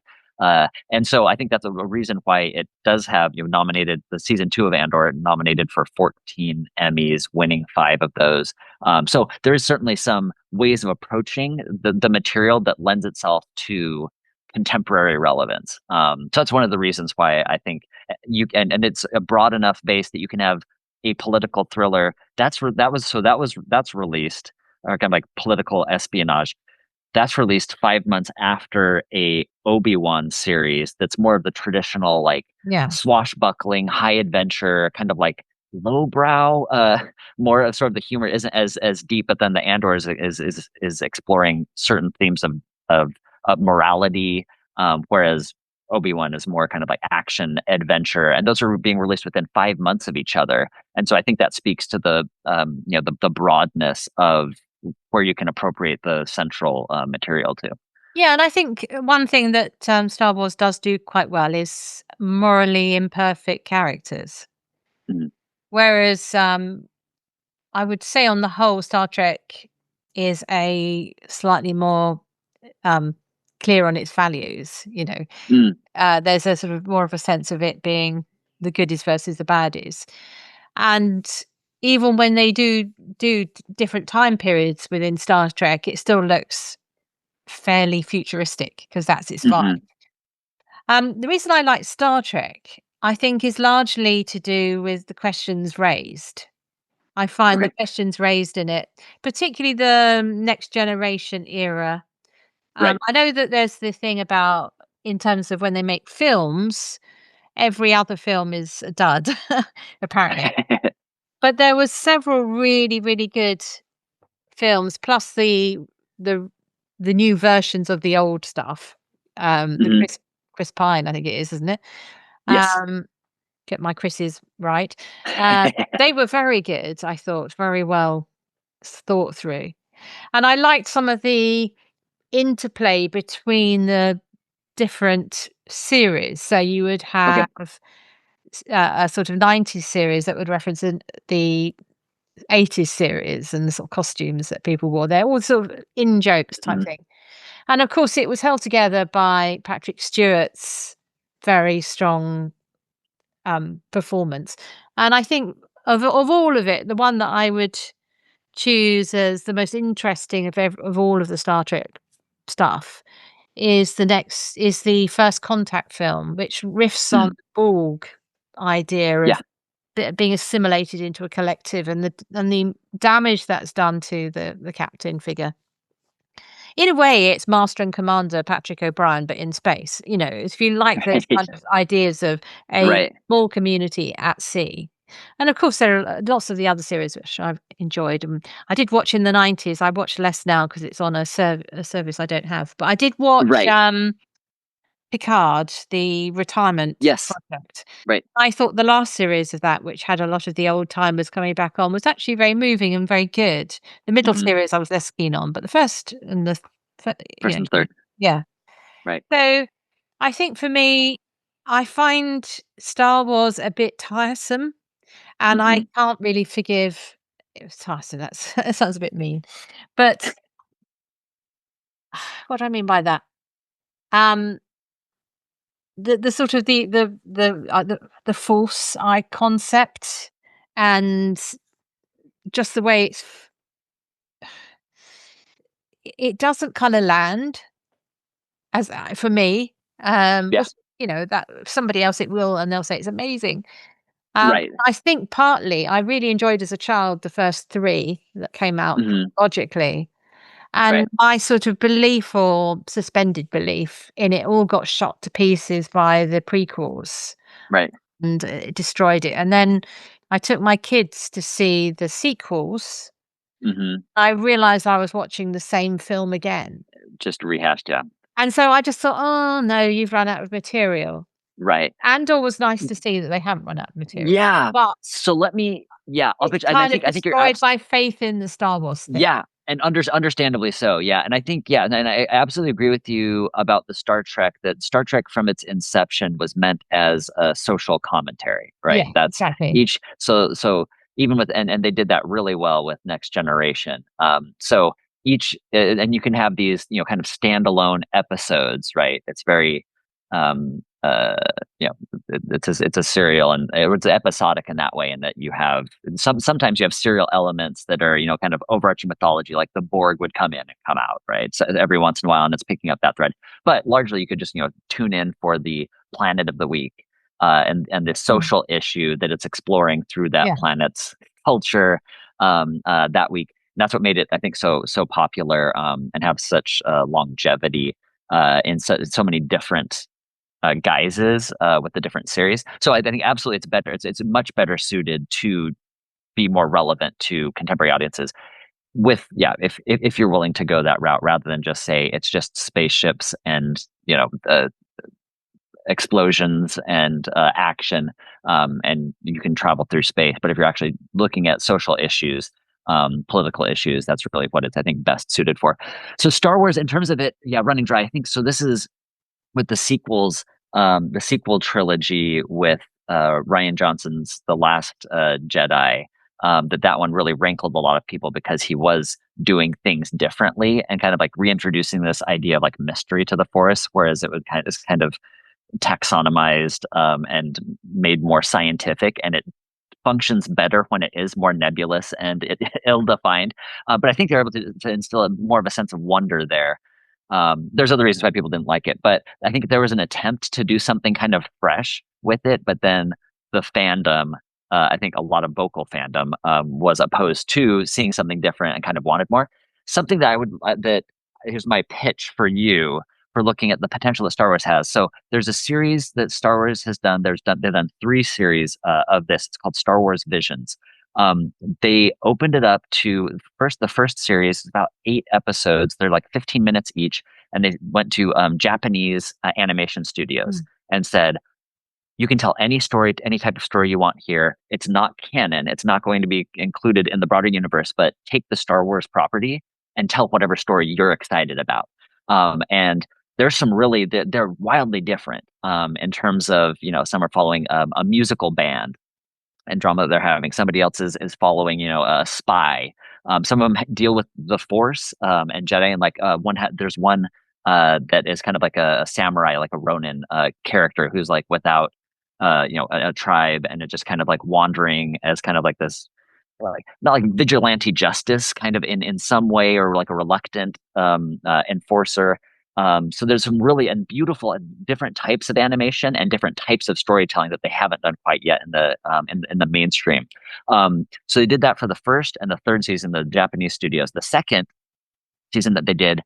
B: And so I think that's a reason why it does have nominated the season 2 of Andor, nominated for 14 Emmys, winning 5 of those. So there is certainly some ways of approaching the material that lends itself to contemporary relevance. So that's one of the reasons why I think and it's a broad enough base that you can have a political thriller that's released, or kind of like political espionage, that's released 5 months after a Obi-Wan series that's more of the traditional, like
A: Yeah.
B: swashbuckling, high adventure, kind of like lowbrow, more of sort of the humor isn't as deep, but then the Andor is exploring certain themes of morality, whereas Obi-Wan is more kind of like action adventure, and those are being released within 5 months of each other. And so I think that speaks to the broadness of where you can appropriate the central material to.
A: Yeah, and I think one thing that Star Wars does do quite well is morally imperfect characters.
B: Mhm.
A: Whereas I would say on the whole, Star Trek is a slightly more um, clear on its values.
B: Mm,
A: There's a sort of more of a sense of it being the goodies versus the baddies, and even when they do different time periods within Star Trek, it still looks fairly futuristic because that's its vibe.
B: hmm.
A: The reason I like Star Trek, I think, is largely to do with the questions raised. I find the
B: Okay.
A: questions raised in it, particularly the next generation era.
B: Right.
A: I know that there's the thing about, in terms of when they make films, every other film is a dud, apparently. But there was several really, really good films, plus the the new versions of the old stuff. The
B: Hmm.
A: Chris Pine, I think it is, isn't it?
B: Yes.
A: Um, get my Chris's right. They were very good, I thought, very well thought through. And I liked some of the interplay between the different series. So you would
B: Okay.
A: have a sort of 90s series that would reference the 80s series and the sort of costumes that people wore. They're all sort of in jokes type
B: Hmm.
A: thing. And of course, it was held together by Patrick Stewart's very strong performance. And I think of all of it, the one that I would choose as the most interesting of all of the Star Trek stuff is the First Contact film, which riffs on
B: Hmm.
A: the Borg idea
B: Yeah.
A: of being assimilated into a collective and the damage that's done to the captain figure. In a way, it's Master and Commander Patrick O'Brien, but in space. You know, if you like those kind of ideas of a
B: Right.
A: small community at sea. And of course, there are lots of the other series which I've enjoyed. I did watch in the 90s. I watch less now because it's on a service I don't have. But I did watch
B: Right.
A: Picard, the retirement
B: Yes.
A: project.
B: Right.
A: I thought the last series of that, which had a lot of the old timers coming back on, was actually very moving and very good. The middle
B: Hmm.
A: series I was less keen on, but the first and you
B: First
A: know,
B: and third.
A: yeah.
B: Right.
A: So I think for me, I find Star Wars a bit tiresome, and I
B: Hmm.
A: can't really forgive. It was tiresome. That sounds a bit mean, but what do I mean by that? Um, the sort of the false eye concept, and just the way it doesn't kind of land as for me.
B: Yeah.
A: But you know that somebody else it will, and they'll say it's amazing.
B: Right.
A: I think partly I really enjoyed as a child the first three that came out
B: Hmm.
A: logically, and
B: Right.
A: my sort of belief or suspended belief in it all got shot to pieces by the prequels.
B: Right.
A: And it destroyed it, and then I took my kids to see the sequels.
B: Hmm.
A: I realized I was watching the same film again,
B: Just rehashed. Yeah.
A: and so I just thought, "Oh, no, you've run out of material."
B: Right.
A: Andor was nice to see that they haven't run out of material,
B: Yeah.
A: but
B: So let me, yeah, I'll
A: it's
B: pitch. And
A: kind of
B: I think you're
A: destroyed my faith in the Star Wars thing.
B: yeah. And understandably so. Yeah. And I think, yeah. And I absolutely agree with you about the Star Trek, that Star Trek from its inception was meant as a social commentary, right?
A: Yeah,
B: That's
A: exactly.
B: each. So even with, and they did that really well with Next Generation. So each, and you can have these, kind of standalone episodes, right? It's very, um, uh, you know, it's a serial, and it's episodic in that way, in that you have sometimes you have serial elements that are, kind of overarching mythology, like the Borg would come in and come out, right? So every once in a while, and it's picking up that thread. But largely, you could just, tune in for the planet of the week, and the
A: Mm,
B: social issue that it's exploring through that
A: yeah,
B: planet's culture, that week. And that's what made it, I think, so popular, and have such longevity, in so many different guises, with the different series. So I think absolutely it's better. It's much better suited to be more relevant to contemporary audiences. With, yeah, if you're willing to go that route, rather than just say it's just spaceships and, explosions and action, and you can travel through space. But if you're actually looking at social issues, political issues, that's really what it's, I think, best suited for. So Star Wars, in terms of it, yeah, running dry. I think so. This is with the sequels, the sequel trilogy with Ryan Johnson's The Last Jedi. That one really rankled a lot of people because he was doing things differently and kind of like reintroducing this idea of like mystery to the Force, whereas it was kind of taxonomized, and made more scientific, and it functions better when it is more nebulous and ill-defined. But I think they're able to instill more of a sense of wonder there. There's other reasons why people didn't like it, but I think there was an attempt to do something kind of fresh with it, but then the fandom, I think a lot of vocal fandom, was opposed to seeing something different and kind of wanted more. Something that I would, that here's my pitch for you for looking at the potential that Star Wars has. So there's a series that Star Wars has done. They've done three series of this. It's called Star Wars Visions. They opened it up to the first series is about 8 episodes. They're like 15 minutes each, and they went to Japanese animation studios
A: Mm.
B: and said, you can tell any story, any type of story you want here. It's not canon. It's not going to be included in the broader universe, but take the Star Wars property and tell whatever story you're excited about. And there's some really, they're wildly different in terms of, some are following a musical band and drama that they're having. Somebody else is following, a spy. Some of them deal with the Force and Jedi, and like there's one that is kind of like a samurai, like a Ronin character who's like without a tribe and it just kind of like wandering as kind of like this like not like vigilante justice kind of in some way or like a reluctant enforcer. So there's some really and beautiful and different types of animation and different types of storytelling that they haven't done quite yet in the mainstream. So they did that for the first and the third season, the Japanese studios. The second season that they did,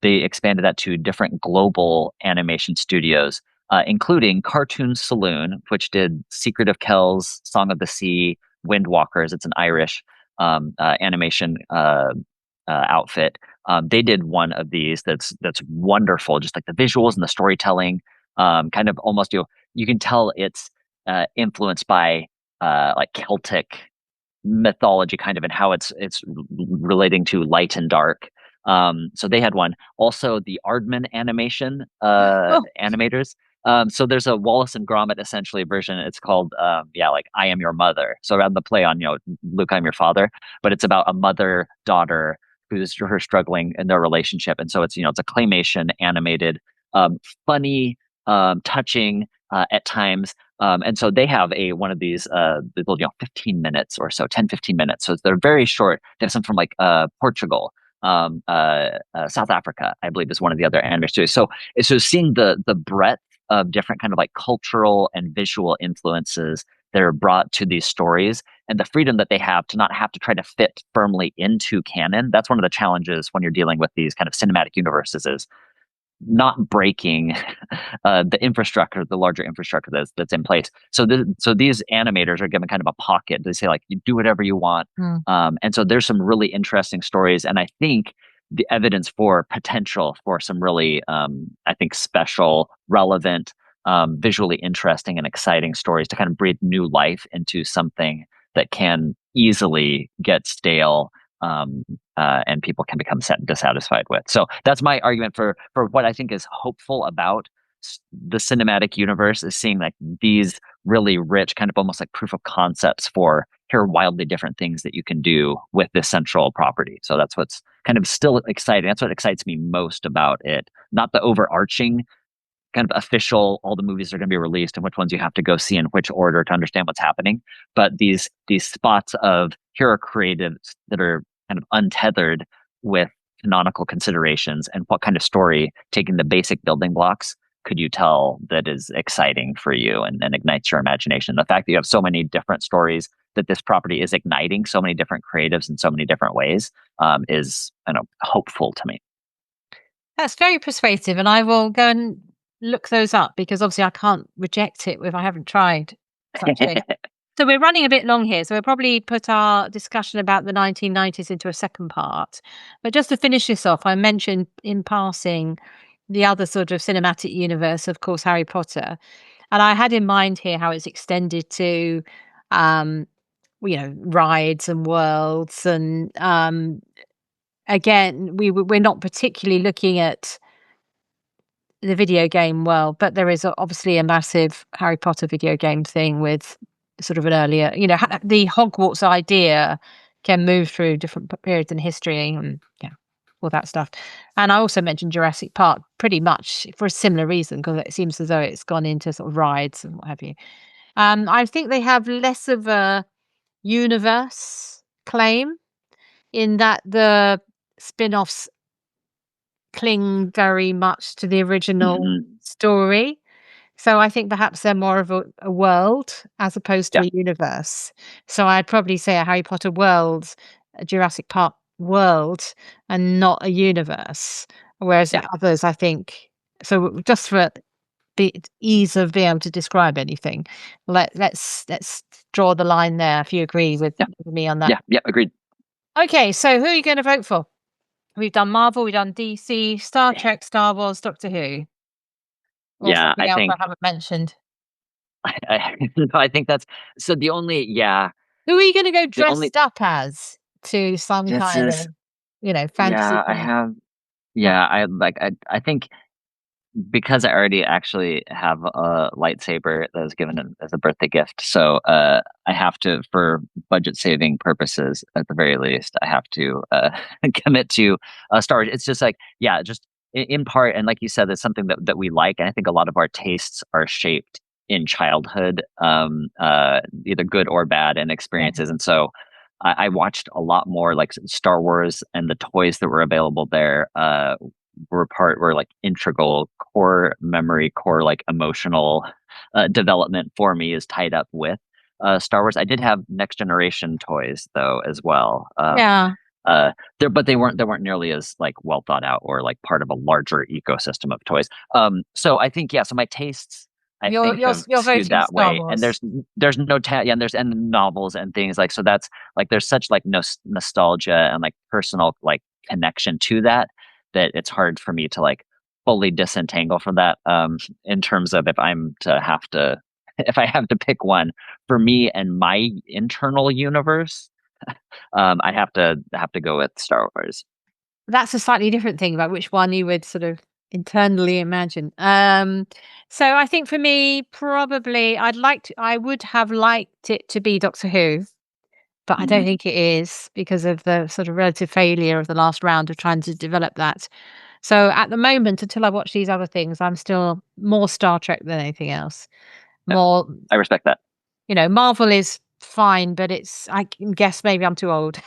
B: they expanded that to different global animation studios, including Cartoon Saloon, which did Secret of Kells, Song of the Sea, Windwalkers. It's an Irish animation outfit. They did one of these that's wonderful, just like the visuals and the storytelling. Kind of almost you can tell it's influenced by like Celtic mythology kind of and how it's relating to light and dark. So they had one. Also, the Aardman animation
A: Oh,
B: animators. So there's a Wallace and Gromit essentially version. It's called like I Am Your Mother. So rather than the play on Luke, I'm your father, but it's about a mother daughter who's her struggling in their relationship, and so it's a claymation animated, funny, touching at times. And so they have one of these little 15 minutes or so, 10, 15 minutes. So they're very short. They have some from like Portugal, South Africa, I believe is one of the other anime studios. So seeing the breadth of different kind of like cultural and visual influences that are brought to these stories and the freedom that they have to not have to try to fit firmly into canon. That's one of the challenges when you're dealing with these kind of cinematic universes is not breaking the infrastructure, the larger infrastructure that's in place. So these animators are given kind of a pocket. They say like, you do whatever you want.
A: mm.
B: And so there's some really interesting stories, and I think the evidence for potential for some really, I think, special, relevant, visually interesting, and exciting stories to kind of breathe new life into something that can easily get stale and people can become dissatisfied with. So that's my argument for what I think is hopeful about the cinematic universe is seeing like these really rich, kind of almost like proof of concepts for here are wildly different things that you can do with this central property. So that's what's kind of still exciting. That's what excites me most about it, not the overarching kind of official all the movies are going to be released and which ones you have to go see in which order to understand what's happening, but these spots of here are creatives that are kind of untethered with canonical considerations and what kind of story, taking the basic building blocks, could you tell that is exciting for you and ignites your imagination. The fact that you have so many different stories that this property is igniting so many different creatives in so many different ways is hopeful to me.
A: That's very persuasive, and I will go and look those up because obviously I can't reject it if I haven't tried such thing. So we're running a bit long here, so we'll probably put our discussion about the 1990s into a second part. But just to finish this off, I mentioned in passing the other sort of cinematic universe, of course, Harry Potter. And I had in mind here how it's extended to, um, rides and worlds. And again, we're not particularly looking at the video game world, but there is obviously a massive Harry Potter video game thing with sort of an earlier, the Hogwarts idea can move through different periods in history and all that stuff. And I also mentioned Jurassic Park pretty much for a similar reason because it seems as though it's gone into sort of rides and what have you. I think they have less of a universe claim in that the spin-offs cling very much to the original
B: Hmm.
A: story. So I think perhaps they're more of a world as opposed to
B: Yeah.
A: a universe. So I'd probably say a Harry Potter world, a Jurassic Park world, and not a universe. Whereas
B: Yeah.
A: the others, I think. So just for ease of being able to describe anything. Let's draw the line there. If you agree with me on that.
B: Yeah, agreed.
A: Okay, so who are you going to vote for? We've done Marvel, we've done DC, Star Trek, Star Wars, Doctor Who, or
B: Yeah,
A: something else I haven't mentioned.
B: I think that's so. The only
A: Who are you going to go
B: the only
A: dressed up as to some
B: this
A: kind
B: is
A: of, fantasy
B: I
A: thing?
B: have
A: Yeah.
B: I think because I already actually have a lightsaber that was given as a birthday gift, so I have to, for budget saving purposes, at the very least, I have to commit to Star Wars. It's just like, just in part, and like you said, it's something that we like, and I think a lot of our tastes are shaped in childhood, either good or bad, and
A: Yeah.
B: experiences, and so. I watched a lot more like Star Wars, and the toys that were available there were like integral core memory, core like emotional development for me is tied up with Star Wars. I did have next generation toys though as well.
A: Yeah.
B: But they weren't nearly as like well thought out or like part of a larger ecosystem of toys. So I think so my tastes I
A: You're
B: think
A: you're
B: have
A: you're
B: skewed
A: voting
B: that
A: Star
B: way. And
A: Wars.
B: there's no and there's and novels and things like, so that's like there's such like nostalgia and like personal like connection to that it's hard for me to like fully disentangle from that, in terms of if I'm to have to if I have to pick one for me and my internal universe, I'd have to go with Star Wars.
A: That's a slightly different thing about which one you would sort of internally imagine. So I think for me, probably I would have liked it to be Doctor Who, but I don't
B: Hmm.
A: think it is because of the sort of relative failure of the last round of trying to develop that. So at the moment, until I watch these other things, I'm still more Star Trek than anything else.
B: Yeah,
A: More,
B: I respect that.
A: Marvel is fine, but I can guess maybe I'm too old.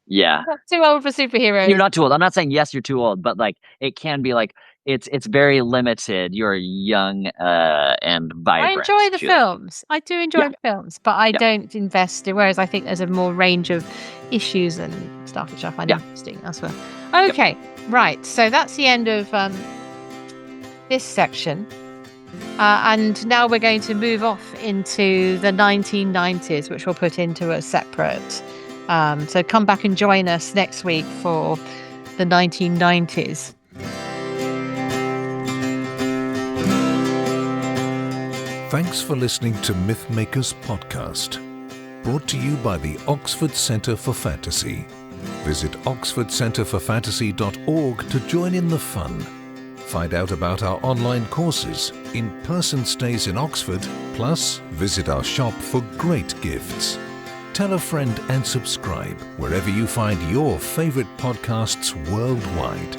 B: Yeah.
A: Too old for
B: You're
A: superheroes.
B: not too old. I'm not saying yes, you're too old, but like it can be like it's very limited. You're young and
A: I
B: vibrant,
A: enjoy the
B: Julie.
A: films. I do
B: Yeah,
A: enjoy the films, but I
B: yeah,
A: don't invest in, whereas I think there's a more range of issues and stuff which I find
B: yeah,
A: interesting elsewhere.
B: yep.
A: Okay, right. So that's the end of this section. And now we're going to move off into the 1990s, which we'll put into a separate. So come back and join us next week for the 1990s.
C: Thanks for listening to Mythmakers podcast, brought to you by the Oxford Centre for Fantasy. Visit oxfordcenterforfantasy.org to join in the fun. Find out about our online courses, in-person stays in Oxford, plus visit our shop for great gifts. Tell a friend and subscribe wherever you find your favourite podcasts worldwide.